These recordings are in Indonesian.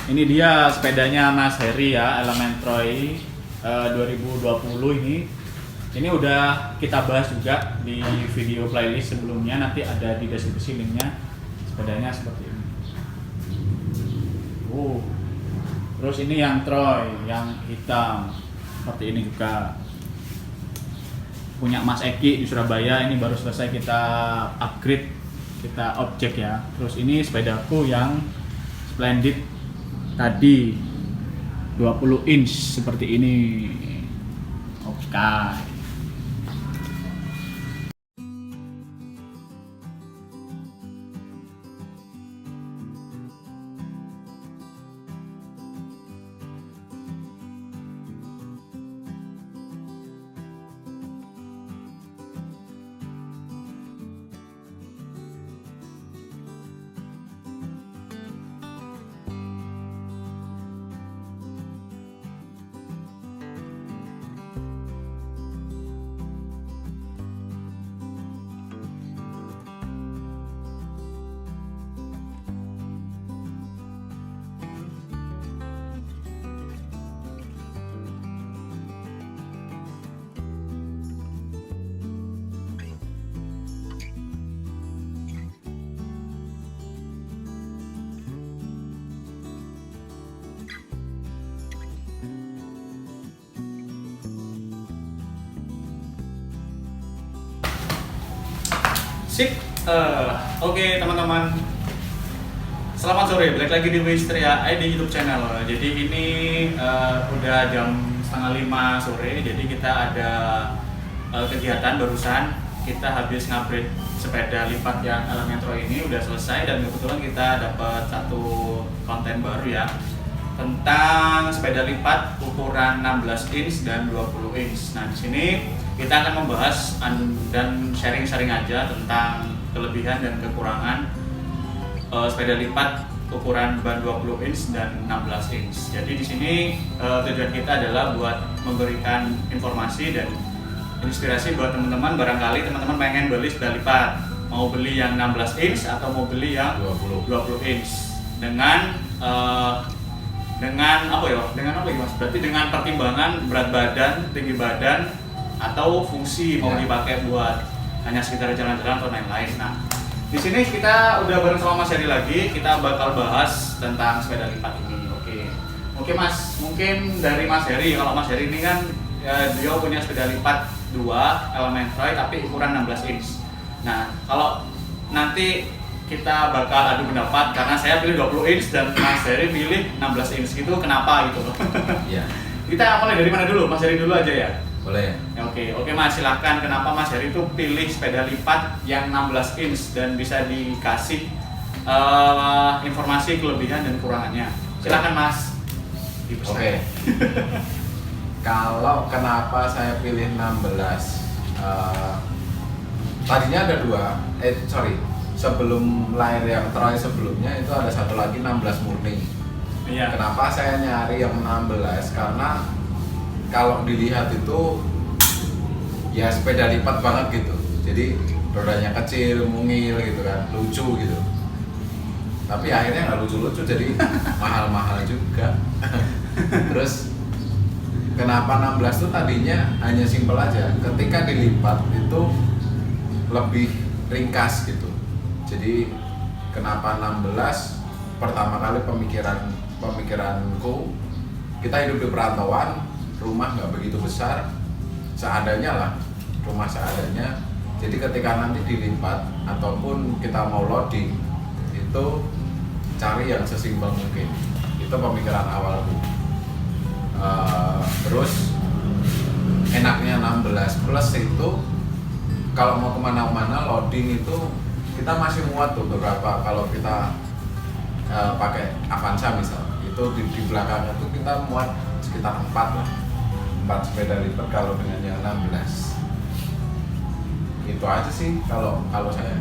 Ini dia sepedanya Mas Heri ya, Elementroy 2020 ini. Ini udah kita bahas juga di video playlist sebelumnya, nanti ada di deskripsi linknya. Sepedanya seperti ini. Terus ini yang Troy, yang hitam, seperti ini juga. Punya Mas Eki di Surabaya, ini baru selesai kita upgrade, kita objek ya. Terus ini sepedaku yang Splendid tadi 20 inch seperti ini. Oke. Sip, oke teman-teman, selamat sore, balik lagi di Wistria ID YouTube channel. Jadi ini udah jam 4:30 sore, jadi kita ada kegiatan barusan. Kita habis ngupgrade sepeda lipat yang Elementroy ini udah selesai, dan kebetulan kita dapat satu konten baru ya, tentang sepeda lipat ukuran 16 inch dan 20 inch. Nah, di sini kita akan membahas dan sharing-sharing aja tentang kelebihan dan kekurangan sepeda lipat ukuran ban 20 inch dan 16 inch. Jadi di sini tujuan kita adalah buat memberikan informasi dan inspirasi buat teman-teman. Barangkali teman-teman pengen beli sepeda lipat, mau beli yang 16 inch atau mau beli yang 20 inch dengan apa ya Mas? Berarti dengan pertimbangan berat badan, tinggi badan, atau fungsi mau dipakai buat hanya sekitar jalan-jalan atau lain-lain. Nah, di sini kita udah bareng sama Mas Heri lagi, kita bakal bahas tentang sepeda lipat ini. Oke Mas, mungkin dari Mas Heri. Kalau Mas Heri ini kan ya, dia punya sepeda lipat 2 Elementroy tapi ukuran 16 inch. Nah, kalau nanti kita bakal adu pendapat karena saya pilih 20 inch dan Mas Heri pilih 16 inch gitu, kenapa gitu loh. Iya. Kita mulai dari mana dulu? Mas Heri dulu aja ya. Boleh. Ya, oke Mas, silahkan. Kenapa Mas Heri itu pilih sepeda lipat yang 16 inch dan bisa dikasih informasi kelebihan dan kekurangannya? Silahkan Mas. Oke. Kalau kenapa saya pilih 16? Tadinya ada dua. Sebelum lahir yang Troy sebelumnya itu ada satu lagi 16 murni. Iya. Kenapa saya nyari yang 16? Karena kalau dilihat itu ya sepeda lipat banget gitu. Jadi rodanya kecil, mungil gitu kan, lucu gitu. Tapi akhirnya nggak lucu-lucu, jadi mahal-mahal juga. Terus kenapa 16 tuh tadinya hanya simpel aja. Ketika dilipat itu lebih ringkas gitu. Jadi kenapa 16? Pertama kali pemikiranku, kita hidup di perantauan, rumah nggak begitu besar, seadanya lah, rumah seadanya. Jadi ketika nanti dilipat ataupun kita mau loading, itu cari yang sesimbang mungkin. Itu pemikiran awalku. Terus enaknya 16 plus itu kalau mau kemana-mana loading itu kita masih muat tuh beberapa. Kalau kita pakai Avanza misal, itu di belakangnya tuh kita muat sekitar 4 lah. 4 sepeda lipat kalau dengan yang 16. Itu aja sih kalau saya,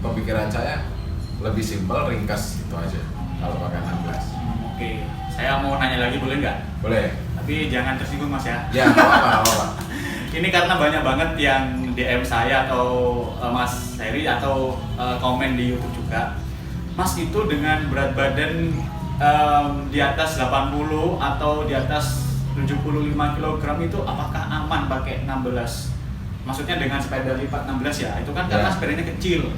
pemikiran saya lebih simpel, ringkas, itu aja kalau pakai 16. Oke, saya mau nanya lagi, boleh nggak? Boleh. Tapi jangan tersinggung Mas ya. Ya, nggak apa-apa. Ini karena banyak banget yang DM saya atau Mas Heri atau komen di YouTube juga. Mas itu dengan berat badan di atas 80 atau di atas 75 kg itu apakah aman pakai 16? Maksudnya dengan sepeda lipat 16 ya, itu kan karena sepedanya kecil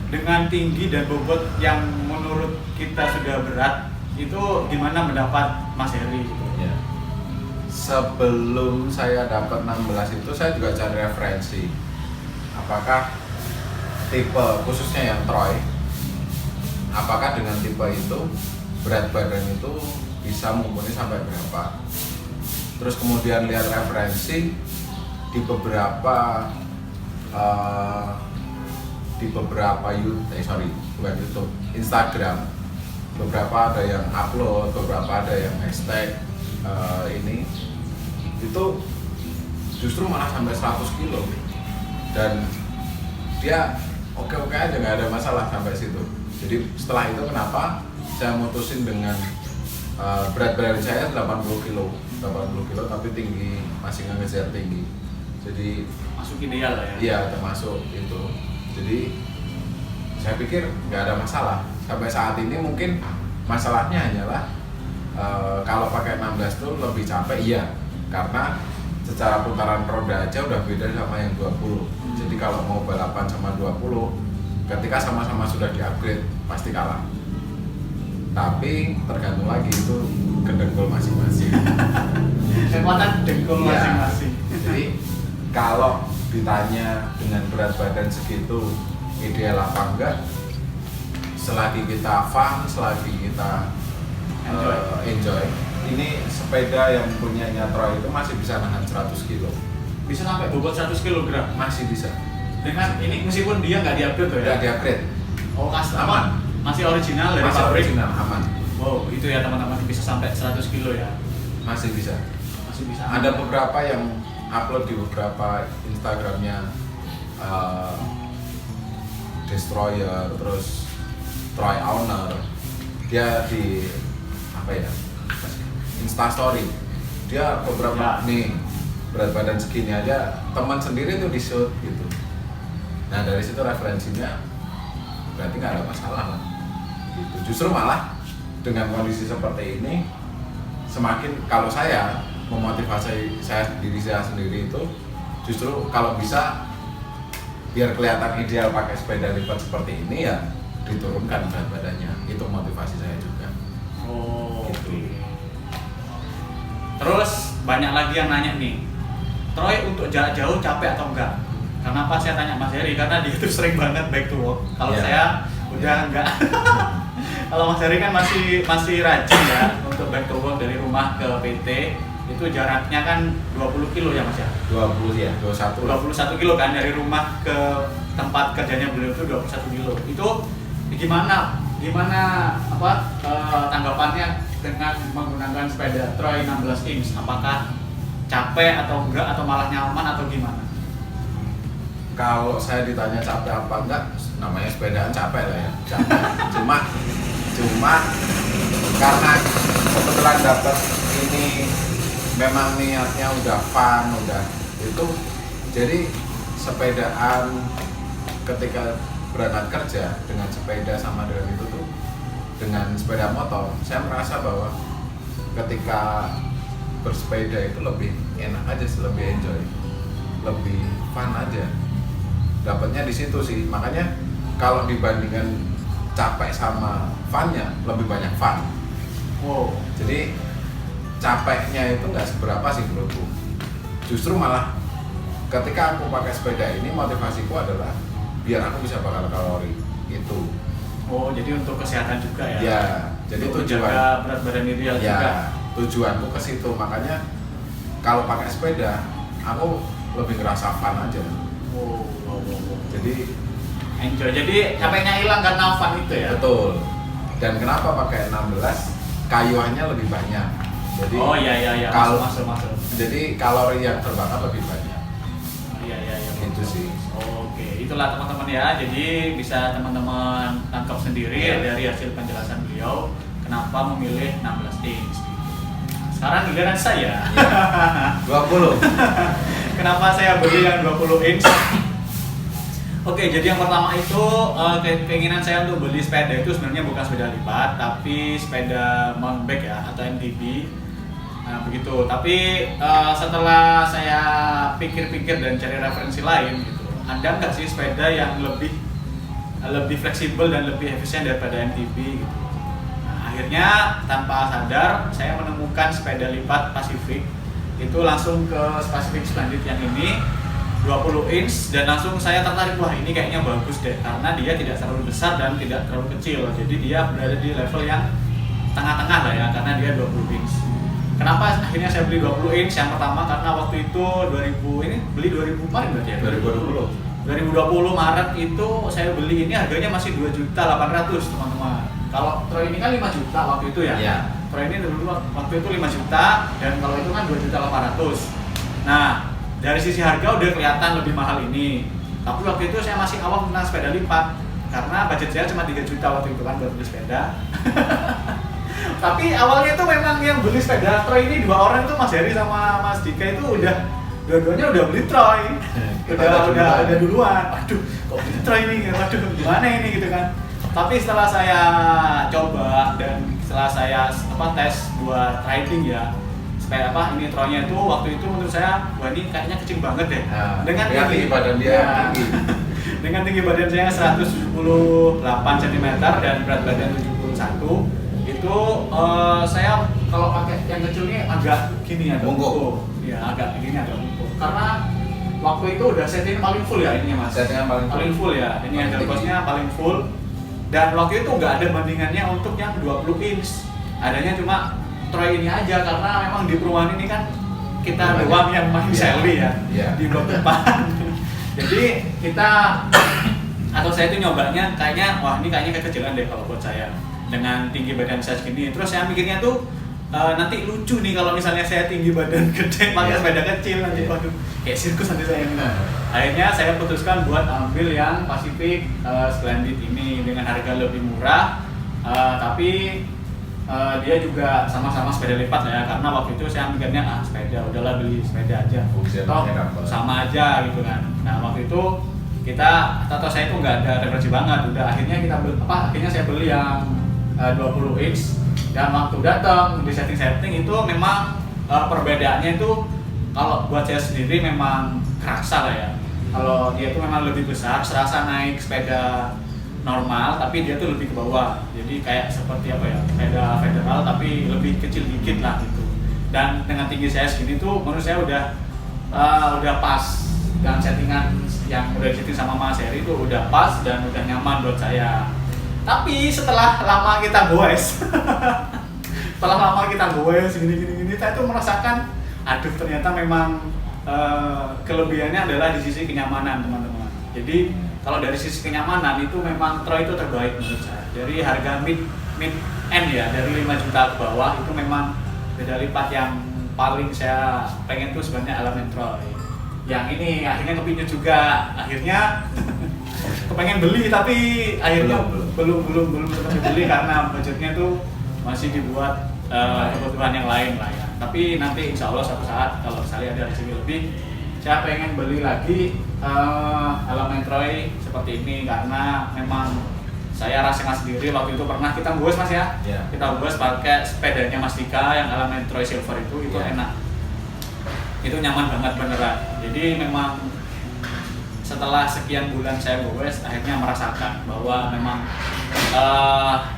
dengan tinggi dan bobot yang menurut kita sudah berat, itu gimana mendapat Mas Heri gitu? Ya. Sebelum saya dapat 16 itu saya juga cari referensi apakah tipe khususnya yang Troy, apakah dengan tipe itu berat badan itu bisa mumpuni sampai berapa. Terus kemudian lihat referensi di beberapa YouTube, Instagram, beberapa ada yang upload, beberapa ada yang hashtag ini itu justru malah sampai 100 kilo dan dia oke-oke aja, nggak ada masalah sampai situ. Jadi setelah itu kenapa saya mutusin dengan berat badan saya 80 kilo tapi tinggi masih ngejar tinggi, jadi masuk ideal lah ya? Iya, termasuk itu. Jadi saya pikir nggak ada masalah. Sampai saat ini mungkin masalahnya hanyalah kalau pakai 16 tuh lebih capek, iya, karena secara putaran roda aja udah beda sama yang 20. Jadi kalau mau balapan sama 20, ketika sama-sama sudah di-upgrade pasti kalah. Tapi tergantung lagi itu ke dengkul masing-masing. Kekuatan dengkul masing-masing. Jadi kalau ditanya dengan berat badan segitu ideal apa enggak, selagi kita fun, selagi kita enjoy. Ini sepeda yang punyanya Troy itu masih bisa nahan 100 kilo. Bisa sampai bobot 100 kg? Masih bisa. Dengan ini meskipun dia nggak di-upgrade ya? Nggak di-upgrade. Oh, custom. Aman. Masih original dari Masih pabrik? original, aman. Wow, itu ya teman-teman, bisa sampai 100 kilo ya? Masih bisa. Masih bisa. Ada beberapa yang upload di beberapa Instagramnya Destroyer, terus Troy Owner. Dia di apa ya? Instastory. Dia beberapa nih berat badan segini aja teman sendiri tuh di shoot gitu. Nah dari situ referensinya berarti nggak ada masalah lah. Gitu. Justru malah dengan kondisi seperti ini semakin kalau saya memotivasi diri saya sendiri itu justru kalau bisa biar kelihatan ideal pakai sepeda lipat seperti ini ya diturunkan berat badannya, itu motivasi saya juga. Oh, gitu. Okay. Terus banyak lagi yang nanya nih, Troy untuk jarak jauh capek atau enggak? Kenapa saya tanya Mas Heri? Karena dia tuh sering banget back to work. Kalau saya udah enggak. Kalau Mas Heri kan masih rajin ya untuk back to work dari rumah ke PT. Itu jaraknya kan 20 kilo ya Mas ya? 20 ya, 21 kilo kan dari rumah ke tempat kerjanya beliau itu 21 kilo. Itu gimana tanggapannya dengan menggunakan sepeda Troy 16 inch? Apakah capek atau enggak, atau malah nyaman atau gimana? Kalau saya ditanya capek apa enggak, namanya sepedaan capek lah ya. Capek. cuma karena kebetulan dapat ini memang niatnya udah fun, udah itu, jadi sepedaan ketika berangkat kerja dengan sepeda sama dengan itu tuh dengan sepeda motor, saya merasa bahwa ketika bersepeda itu lebih enak aja, lebih enjoy, lebih fun aja. Dapatnya di situ sih, makanya kalau dibandingkan capek sama funnya lebih banyak fun. Wow. Jadi capeknya itu nggak seberapa sih menurutku. Justru malah ketika aku pakai sepeda ini motivasiku adalah biar aku bisa bakar kalori itu. Oh, jadi untuk kesehatan juga ya? Ya, jadi untuk tujuan jaga berat badan ideal ya, juga. Tujuanku ke situ. Makanya kalau pakai sepeda aku lebih ngerasa fun aja. Wow. Jadi enjoy. Jadi capeknya hilang karena fun itu ya? betul. Dan kenapa pakai 16? Kayuannya lebih banyak. Jadi oh iya. Kalau masuk. Jadi kalori yang terbakar lebih banyak. Iya. Itu sih. Oke, itulah teman-teman ya. Jadi bisa teman-teman tangkap sendiri dari hasil penjelasan beliau kenapa memilih 16 inch. Sekarang giliran saya. 20. Kenapa saya beli yang 20 inch? Oke, jadi yang pertama itu keinginan saya untuk beli sepeda itu sebenarnya bukan sepeda lipat, tapi sepeda mountain bike ya atau MTB. Nah, begitu. Tapi setelah saya pikir-pikir dan cari referensi lain gitu, ada nggak sih sepeda yang lebih fleksibel dan lebih efisien daripada MTB gitu. Nah, akhirnya tanpa sadar saya menemukan sepeda lipat Pacific. Itu langsung ke Pacific Splendid yang ini 20 inch dan langsung saya tertarik, wah ini kayaknya bagus deh karena dia tidak terlalu besar dan tidak terlalu kecil, jadi dia berada di level yang tengah-tengah lah ya karena dia 20 inch. Kenapa akhirnya saya beli 20 inch? Yang pertama karena waktu itu 2000 ini beli 2000 kemarin berarti ya? 2020 Maret itu saya beli ini harganya masih 2.800.000 teman-teman. Kalau Troy ini kan 5 juta waktu itu ya? Iya. Troy ini dulu waktu itu 5 juta dan kalau itu kan 2.800.000. Nah, dari sisi harga udah kelihatan lebih mahal ini. Tapi waktu itu saya masih awam tentang sepeda lipat karena budget saya cuma 3 juta waktu itu kan buat beli sepeda. Tapi awalnya itu memang yang beli sepeda Troy ini dua orang itu Mas Heri sama Mas Dika itu dua-duanya udah beli Troy. udah duluan. Aduh, kok beli Troy ini? Waduh, gimana ini gitu kan. Tapi setelah saya coba dan setelah saya tes buat riding ya, supaya ini Troy-nya itu waktu itu menurut saya wah ini kayaknya kecil banget deh. Nah, dengan tinggi badan dia ya, tinggi. dengan tinggi badan saya 178 cm dan berat badan 71 itu saya kalau pakai yang kecil ini agak gini agak bungkuk. Ya agak gini agak bungkuk karena waktu itu udah setting paling full ya ininya Mas. Settingan paling full ya. Ini handlebars-nya paling full. Dan waktu itu nggak ada bandingannya untuk yang 20 inch. Adanya cuma Troy ini aja karena memang di perumahan ini kan kita doang yang main Sally ya di blok depan. Jadi kita atau saya itu nyobanya kayaknya wah ini kayaknya kekecilan deh kalau buat saya dengan tinggi badan saya segini. Terus saya mikirnya tuh nanti lucu nih kalau misalnya saya tinggi badan gede pakai sepeda kecil nanti waduh kayak sirkus nanti saya ini. Akhirnya saya putuskan buat ambil yang Pacific Splendid ini dengan harga lebih murah, tapi dia juga sama-sama sepeda lipat ya karena waktu itu saya mikirnya sepeda udahlah beli sepeda aja, toh sama aja gitu kan. Nah waktu itu kita atau saya itu nggak ada referensi banget, udah akhirnya akhirnya saya beli yang 20 inch dan waktu datang di setting itu memang perbedaannya itu kalau buat saya sendiri memang kerasa lah ya. Kalau dia itu memang lebih besar, serasa naik sepeda normal, tapi dia tuh lebih ke bawah. Jadi kayak seperti sepeda federal tapi lebih kecil dikit lah gitu. Dan dengan tinggi saya segini tuh menurut saya udah pas dengan settingan yang udah disetting sama Mas Heri itu udah pas dan udah nyaman buat saya. Tapi setelah lama kita goes, gini, saya tuh merasakan, aduh ternyata memang kelebihannya adalah di sisi kenyamanan teman-teman. Jadi kalau dari sisi kenyamanan itu memang Troy itu terbaik menurut saya. Dari harga mid end ya, dari 5 juta ke bawah itu memang beda lipat yang paling saya pengen tuh sebenarnya Element Troy. Yang ini akhirnya kepincut juga, akhirnya kepengen beli tapi akhirnya belum beli karena budgetnya tuh masih dibuat kebutuhan yang lain lah ya. Tapi nanti insya Allah suatu saat kalau misalnya ada rezeki lebih, saya pengen beli lagi Element Troy seperti ini karena memang saya rasakan sendiri waktu itu pernah kita goes Mas ya. Kita goes pakai sepedanya Mas Dika yang Element Troy Silver itu enak. Itu nyaman banget beneran. Jadi memang setelah sekian bulan saya goes akhirnya merasakan bahwa memang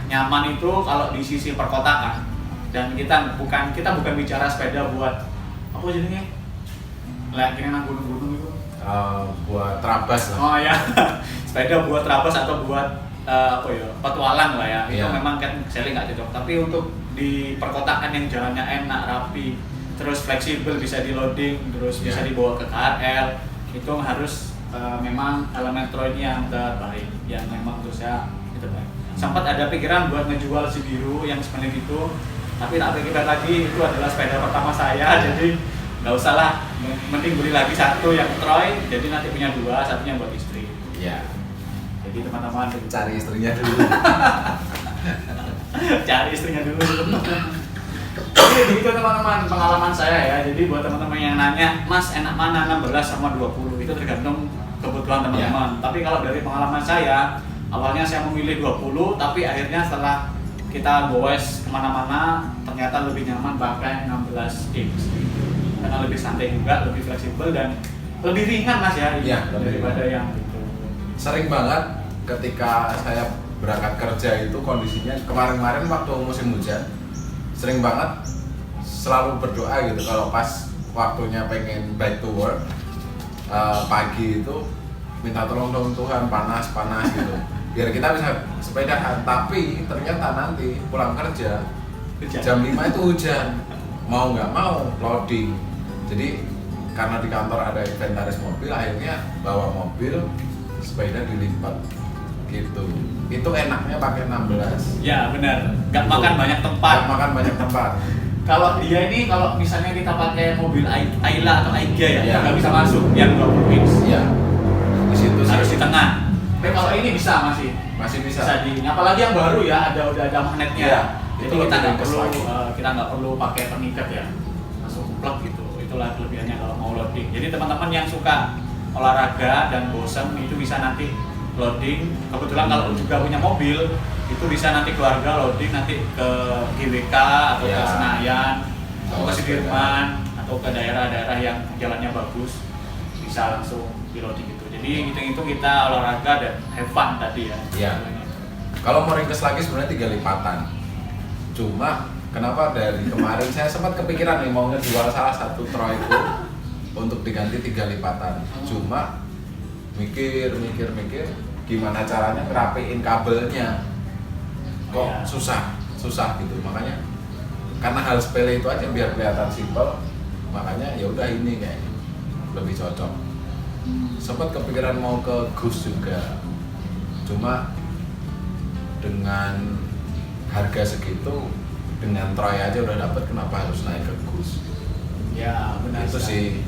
nyaman itu kalau di sisi perkotaan dan kita bukan bicara sepeda buat apa jadinya kira nang gunung-gunung itu buat trabas lah. Oh ya sepeda buat trabas atau buat petualang lah ya. Itu memang kan Sally nggak cocok, tapi untuk di perkotaan yang jalannya enak, rapi, terus fleksibel, bisa di loading, terus bisa dibawa ke KRL, itu harus memang Element Troy ini yang terbaik, yang memang untuk saya itu terbaik. Sempat ada pikiran buat ngejual si biru yang sebenarnya itu, tapi tak pikir lagi itu adalah sepeda pertama saya, jadi nggak usah lah, mending beli lagi satu yang Troy, jadi nanti punya dua, satunya buat istri. Ya. Jadi teman-teman cari istrinya dulu. Cari istrinya dulu. Jadi begitu teman-teman pengalaman saya ya. Jadi buat teman-teman yang nanya, Mas enak mana 16 sama 20 itu tergantung kebutuhan teman-teman. Tapi kalau dari pengalaman saya, awalnya saya memilih 20, tapi akhirnya setelah kita goes kemana-mana ternyata lebih nyaman pakai 16 inch karena lebih santai juga, lebih fleksibel dan lebih ringan mas ya, daripada yang itu. Sering banget ketika saya berangkat kerja itu kondisinya kemarin-kemarin waktu musim hujan sering banget selalu berdoa gitu kalau pas waktunya pengen back to work pagi itu minta tolong dong Tuhan panas gitu biar kita bisa sepedahan, tapi ternyata nanti pulang kerja jam 5 itu hujan, mau nggak mau loading. Jadi karena di kantor ada inventaris mobil, akhirnya bawa mobil, sepeda dilipat gitu. Itu enaknya pakai 16. Ya benar, nggak makan banyak tempat. Nggak makan banyak tempat. Kalau dia ini, kalau misalnya kita pakai mobil Ayla atau Aiga ya, nggak bisa masuk yang 20 inch. Iya. Di situ harus di tengah. Tapi kalau ini bisa masih bisa. Di, apalagi yang baru ya, udah ada magnetnya. Ya, jadi kita nggak perlu pakai pengikat ya, langsung plug gitu. Itulah kelebihannya kalau mau loading. Jadi teman-teman yang suka olahraga dan bosan itu bisa nanti loading. Kebetulan kalau juga punya mobil itu bisa nanti keluarga loading nanti ke GWK atau ke Senayan atau ke Sudirman atau ke daerah-daerah yang jalannya bagus, bisa langsung di loading gitu. Jadi hitung-hitung kita olahraga dan have fun tadi ya. Iya. Kalau mau ringkes lagi sebenarnya 3 lipatan. Cuma kenapa dari kemarin saya sempat kepikiran nih mau ngejual salah satu Troy itu untuk diganti 3 lipatan. Cuma mikir gimana caranya ngerapiin kabelnya. Kok susah gitu. Makanya karena hal sepele itu aja biar kelihatan simpel, makanya ya udah ini kayaknya lebih cocok. Sempat kepikiran mau ke Gus juga, cuma dengan harga segitu dengan Troy aja udah dapet, kenapa harus naik ke Gus? Ya benar itu sih,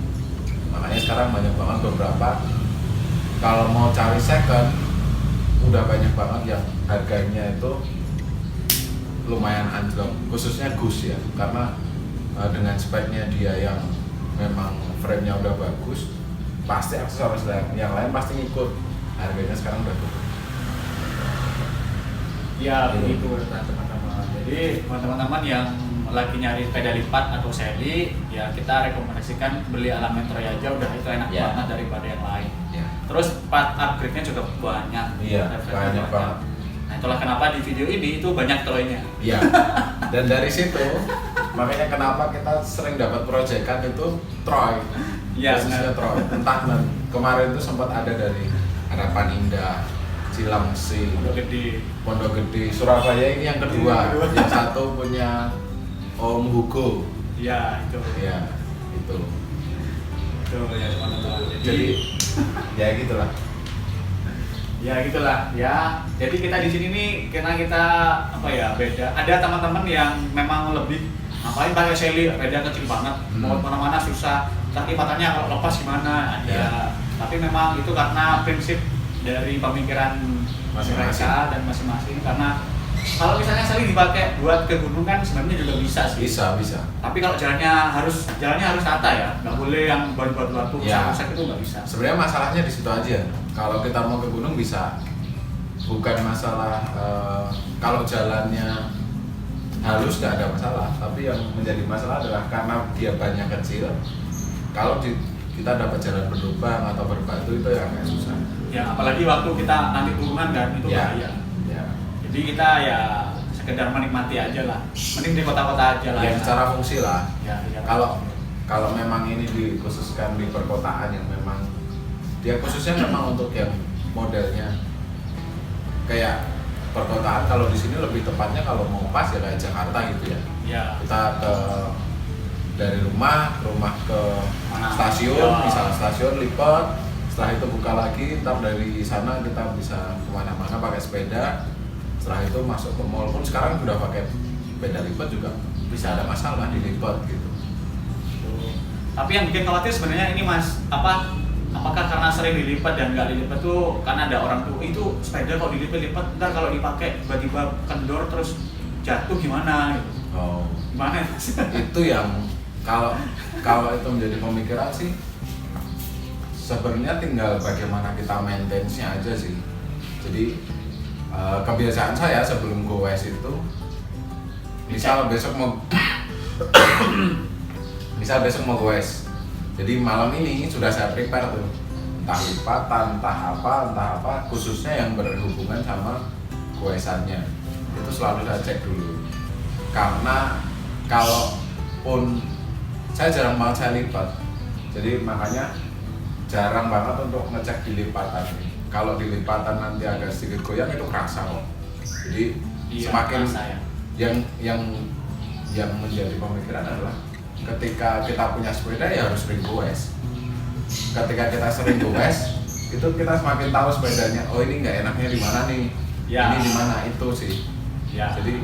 makanya sekarang banyak banget beberapa kalau mau cari second udah banyak banget yang harganya itu lumayan anjlok, khususnya Gus ya, karena dengan speknya dia yang memang frame-nya udah bagus, pasti aksesoris yang lain pasti ngikut, harganya sekarang udah turun. Ya begitu teman-teman. Jadi teman-teman yang lagi nyari sepeda lipat atau seri, ya kita rekomendasikan beli Element Troy aja, udah itu enak banget daripada yang lain. Terus part upgrade-nya juga banyak. Banyak banget. Nah itulah kenapa di video ini itu banyak Troy-nya. Iya. Dan dari situ makanya kenapa kita sering dapat proyekan itu Troy. Iya, khususnya Troy. Entah kemarin itu sempat ada dari Harapan Indah, Cilangsi, Pondok Gede, Surabaya ini yang kedua. Yang satu punya Om Hugo. Iya, itu. Iya, itu. Itu ya teman-teman. Jadi ya gitulah. Ya gitulah ya. Jadi kita di sini nih karena kita beda. Ada teman-teman yang memang lebih ngapain pakai seli, beda kecil banget, mau kemana-mana susah. Tapi patahnya kalau lepas gimana? Ada. Tapi memang itu karena prinsip dari pemikiran masing-masing dan masing-masing. Karena kalau misalnya seli dipakai buat ke gunung kan sebenarnya juga bisa sih. Bisa. Tapi kalau jalannya harus rata ya, nggak boleh yang batu-batu rusak itu nggak bisa. Sebenarnya masalahnya di situ aja. Kalau kita mau ke gunung bisa, bukan masalah kalau jalannya halus nggak ada masalah. Tapi yang menjadi masalah adalah karena dia banyak kecil. Kalau kita dapat jalan berlubang atau berbatu itu yang agak susah. Ya apalagi waktu kita nanti turunan kan itu bahaya. Jadi kita ya sekedar menikmati aja lah. Mending di kota-kota aja lah. Ya secara fungsi lah. Kalau memang ini dikhususkan di perkotaan yang memang dia khususnya memang untuk yang modelnya kayak perkotaan, kalau di sini lebih tepatnya kalau mau pas ya kayak Jakarta gitu ya. Kita dari rumah ke stasiun, misalnya stasiun lipat, setelah itu buka lagi, ntar dari sana kita bisa kemana-mana pakai sepeda. Setelah itu masuk ke mall pun sekarang udah pakai sepeda lipat juga bisa, ada masalah dilipat gitu. Tapi yang bikin khawatir sebenarnya ini mas, apakah karena sering dilipat dan nggak dilipat tuh karena ada orang tuh itu sepeda kalau dilipat ntar kalau dipakai tiba-tiba kendor terus jatuh gimana gitu. Gimana itu yang kalau itu menjadi pemikiran sih sebenarnya tinggal bagaimana kita maintenance-nya aja sih. Jadi kebiasaan saya sebelum goes itu, misal besok mau goes, jadi malam ini sudah saya prepare tuh, entah lipatan, entah apa, khususnya yang berhubungan sama goesannya, itu selalu saya cek dulu. Karena kalaupun saya jarang banget saya lipat, jadi makanya jarang banget untuk ngecek di lipatan. Kalau di lipatan nanti agak sedikit goyang itu kerasa kok. Jadi semakin ya. yang menjadi pemikiran adalah ketika kita punya sepeda ya harus sering goes. Ketika kita sering goes, itu kita semakin tahu sepedanya. Oh ini nggak enaknya di mana nih? Ya. Ini di mana itu sih. Ya. Jadi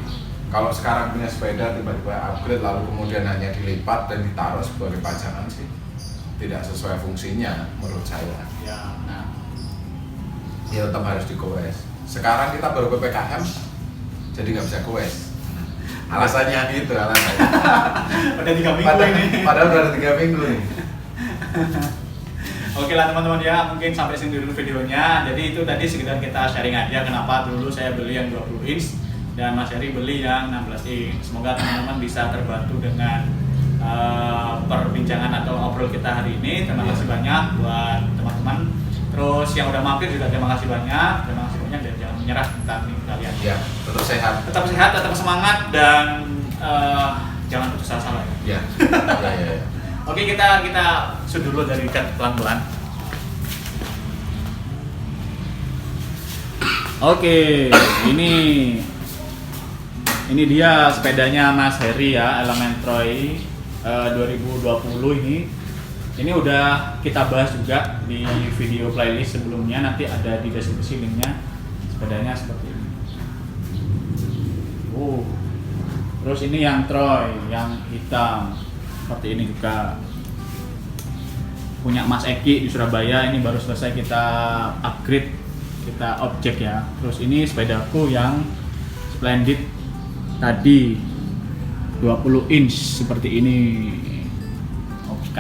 kalau sekarang punya sepeda tiba-tiba upgrade lalu kemudian hanya dilipat dan ditaruh sebagai pajangan sih tidak sesuai fungsinya menurut saya. Ya, nah. Ya tetap harus digoes. Sekarang kita baru PPKM, jadi nggak bisa goes. Alasannya gitu alasannya. Udah 3 minggu ini. Padahal udah ada 3 minggu nih. Oke lah teman-teman ya, mungkin sampai sini dulu videonya. Jadi itu tadi sekedar kita sharing aja kenapa dulu saya beli yang 20 inch dan Mas Heri beli yang 16 inch. Semoga teman-teman bisa terbantu dengan perbincangan atau ngobrol kita hari ini. Terima kasih banyak buat teman-teman. Terus yang udah mampir juga terima kasih banyak. Terima kasih banyak dan jangan menyerah kami kalian. Ya, tetap sehat. Tetap sehat, tetap semangat dan jangan putus asa lah ya. Ya. Oke, kita shoot dulu dari cut pelan-pelan. Oke, ini dia sepedanya Mas Heri ya, Elementroy 2020 ini. Ini udah kita bahas juga di video playlist sebelumnya, nanti ada di deskripsi linknya. Sepedanya seperti ini. Terus ini yang Troy, yang hitam. Seperti ini juga punya Mas Eki di Surabaya. Ini baru selesai kita upgrade, kita objek ya. Terus ini sepedaku yang Splendid tadi 20 inch seperti ini. Oke.